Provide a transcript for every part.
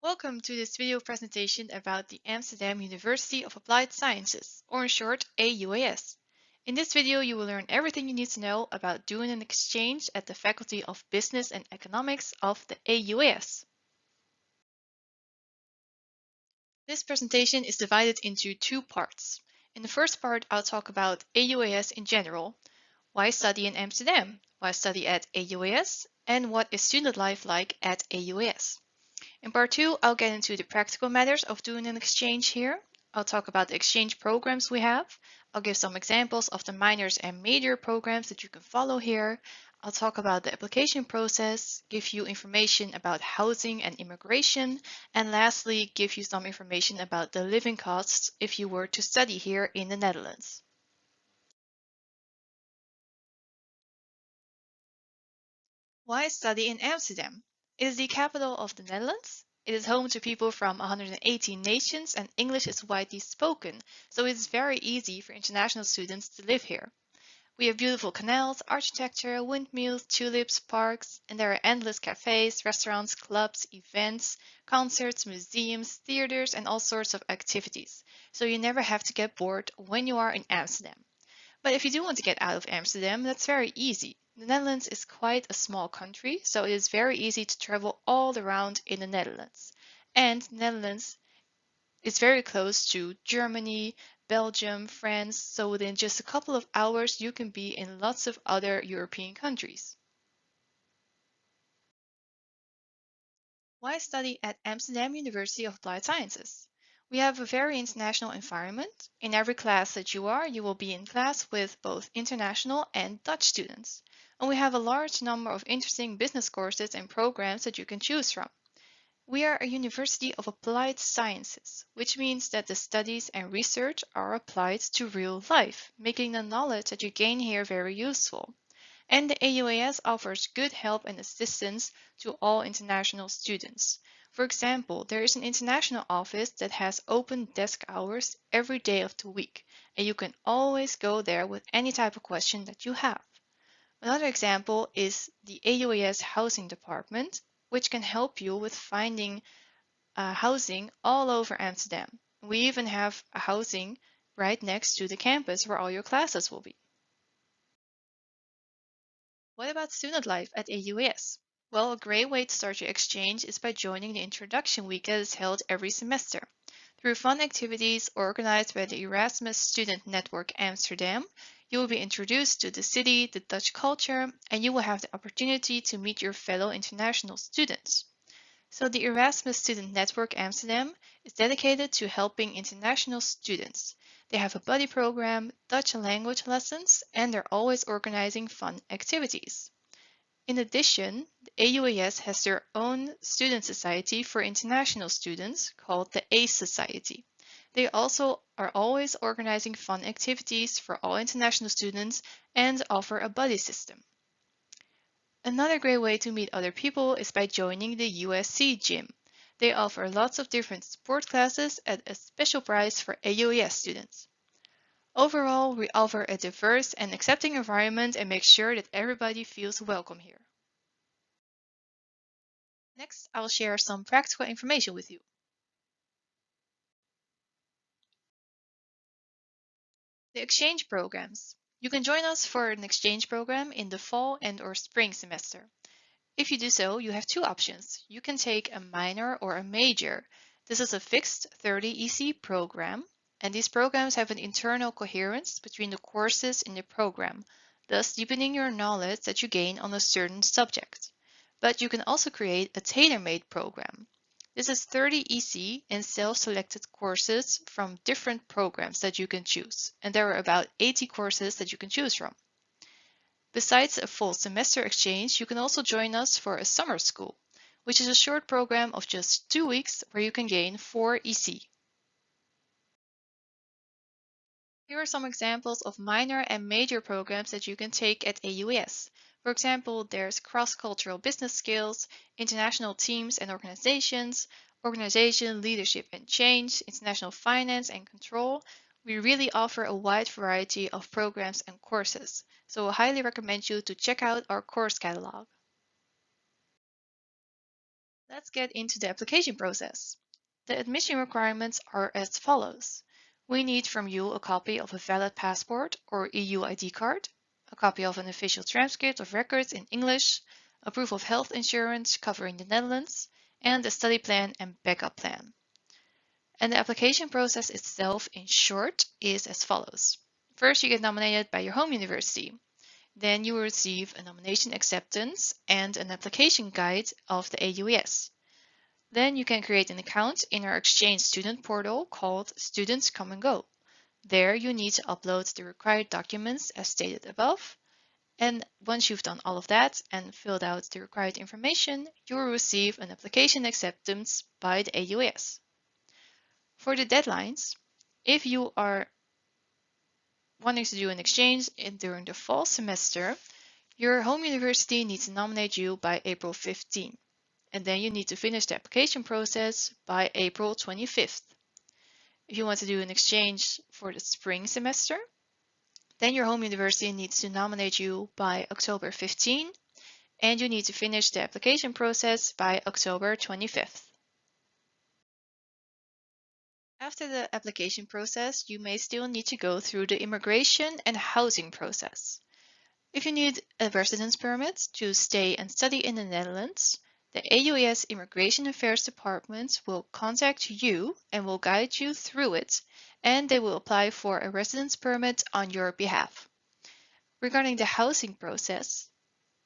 Welcome to this video presentation about the Amsterdam University of Applied Sciences, or in short, AUAS. In this video, you will learn everything you need to know about doing an exchange at the Faculty of Business and Economics of the AUAS. This presentation is divided into two parts. In the first part, I'll talk about AUAS in general, why study in Amsterdam, why study at AUAS, and what is student life like at AUAS. In part 2, I'll get into the practical matters of doing an exchange here. I'll talk about the exchange programs we have. I'll give some examples of the minors and major programs that you can follow here. I'll talk about the application process, give you information about housing and immigration, and lastly, give you some information about the living costs if you were to study here in the Netherlands. Why study in Amsterdam? It is the capital of the Netherlands. It is home to people from 118 nations and English is widely spoken, so it is very easy for international students to live here. We have beautiful canals, architecture, windmills, tulips, parks, and there are endless cafes, restaurants, clubs, events, concerts, museums, theaters, and all sorts of activities. So you never have to get bored when you are in Amsterdam. But if you do want to get out of Amsterdam, that's very easy. The Netherlands is quite a small country, so it is very easy to travel all around in the Netherlands. And the Netherlands is very close to Germany, Belgium, France, so within just a couple of hours you can be in lots of other European countries. Why study at Amsterdam University of Applied Sciences? We have a very international environment. In every class that you will be in class with both international and Dutch students. And we have a large number of interesting business courses and programs that you can choose from. We are a university of applied sciences, which means that the studies and research are applied to real life, making the knowledge that you gain here very useful. And the AUAS offers good help and assistance to all international students. For example, there is an international office that has open desk hours every day of the week, and you can always go there with any type of question that you have. Another example is the AUAS Housing Department, which can help you with finding housing all over Amsterdam. We even have a housing right next to the campus where all your classes will be. What about student life at AUAS? Well, a great way to start your exchange is by joining the introduction week that is held every semester. Through fun activities organized by the Erasmus Student Network Amsterdam, you will be introduced to the city, the Dutch culture, and you will have the opportunity to meet your fellow international students. So the Erasmus Student Network Amsterdam is dedicated to helping international students. They have a buddy program, Dutch language lessons, and they're always organizing fun activities. In addition, the AUAS has their own student society for international students called the ACE Society. They also are always organizing fun activities for all international students and offer a buddy system. Another great way to meet other people is by joining the USC gym. They offer lots of different sport classes at a special price for AUAS students. Overall, we offer a diverse and accepting environment and make sure that everybody feels welcome here. Next, I'll share some practical information with you. The exchange programs. You can join us for an exchange program in the fall and/or spring semester. If you do so, you have two options. You can take a minor or a major. This is a fixed 30 EC program, and these programs have an internal coherence between the courses in the program, thus deepening your knowledge that you gain on a certain subject. But you can also create a tailor-made program. This is 30 EC and self-selected courses from different programs that you can choose, and there are about 80 courses that you can choose from. Besides a full semester exchange, you can also join us for a summer school, which is a short program of just 2 weeks where you can gain 4 EC. Here are some examples of minor and major programs that you can take at AUAS. For example, there's cross-cultural business skills, international teams and organizations, organization, leadership and change, international finance and control. We really offer a wide variety of programs and courses, so I highly recommend you to check out our course catalog. Let's get into the application process. The admission requirements are as follows. We need from you a copy of a valid passport or EU ID card, a copy of an official transcript of records in English, a proof of health insurance covering the Netherlands, and a study plan and backup plan. And the application process itself, in short, is as follows. First, you get nominated by your home university. Then you will receive a nomination acceptance and an application guide of the AUAS. Then you can create an account in our exchange student portal called Students Come and Go. There you need to upload the required documents as stated above. And once you've done all of that and filled out the required information, you will receive an application acceptance by the AUAS. For the deadlines, if you are wanting to do an exchange during the fall semester, your home university needs to nominate you by April 15, and then you need to finish the application process by April 25th. If you want to do an exchange for the spring semester, then your home university needs to nominate you by October 15, and you need to finish the application process by October 25th. After the application process, you may still need to go through the immigration and housing process. If you need a residence permit to stay and study in the Netherlands, the AUAS Immigration Affairs Department will contact you and will guide you through it, and they will apply for a residence permit on your behalf. Regarding the housing process,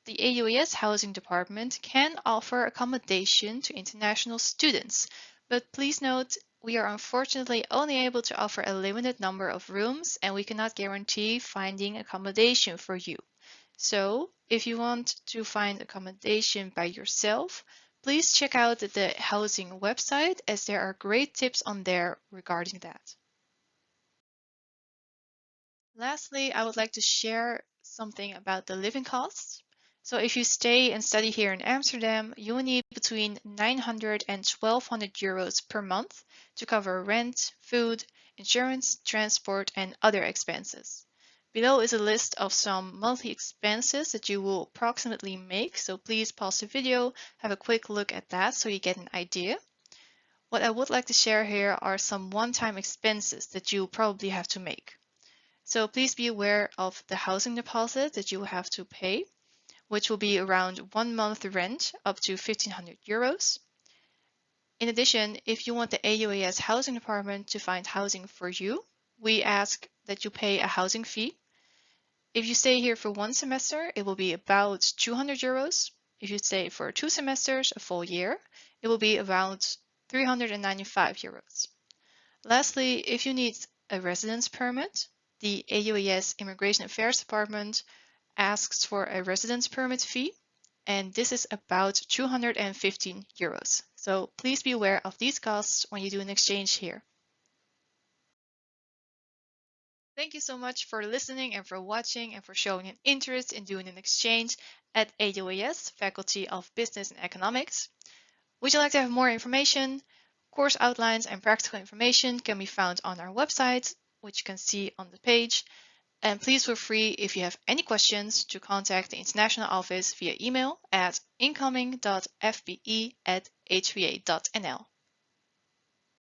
the AUAS Housing Department can offer accommodation to international students, but please note we are unfortunately only able to offer a limited number of rooms and we cannot guarantee finding accommodation for you. So, if you want to find accommodation by yourself, please check out the housing website as there are great tips on there regarding that. Lastly, I would like to share something about the living costs. So if you stay and study here in Amsterdam, you will need between 900 and 1200 euros per month to cover rent, food, insurance, transport, and other expenses. Below is a list of some monthly expenses that you will approximately make, so please pause the video, have a quick look at that so you get an idea. What I would like to share here are some one-time expenses that you probably have to make. So please be aware of the housing deposit that you will have to pay, which will be around 1 month rent up to 1500 euros. In addition, if you want the AUAS housing department to find housing for you, we ask that you pay a housing fee. If you stay here for 1 semester, it will be about 200 euros. If you stay for 2 semesters, a full year, it will be around 395 euros. Lastly, if you need a residence permit, the AUAS Immigration Affairs Department asks for a residence permit fee, and this is about 215 euros. So please be aware of these costs when you do an exchange here. Thank you so much for listening and for watching and for showing an interest in doing an exchange at AUAS, Faculty of Business and Economics. Would you like to have more information? Course outlines and practical information can be found on our website, which you can see on the page. And please feel free, if you have any questions, to contact the international office via email at incoming.fbe@hva.nl.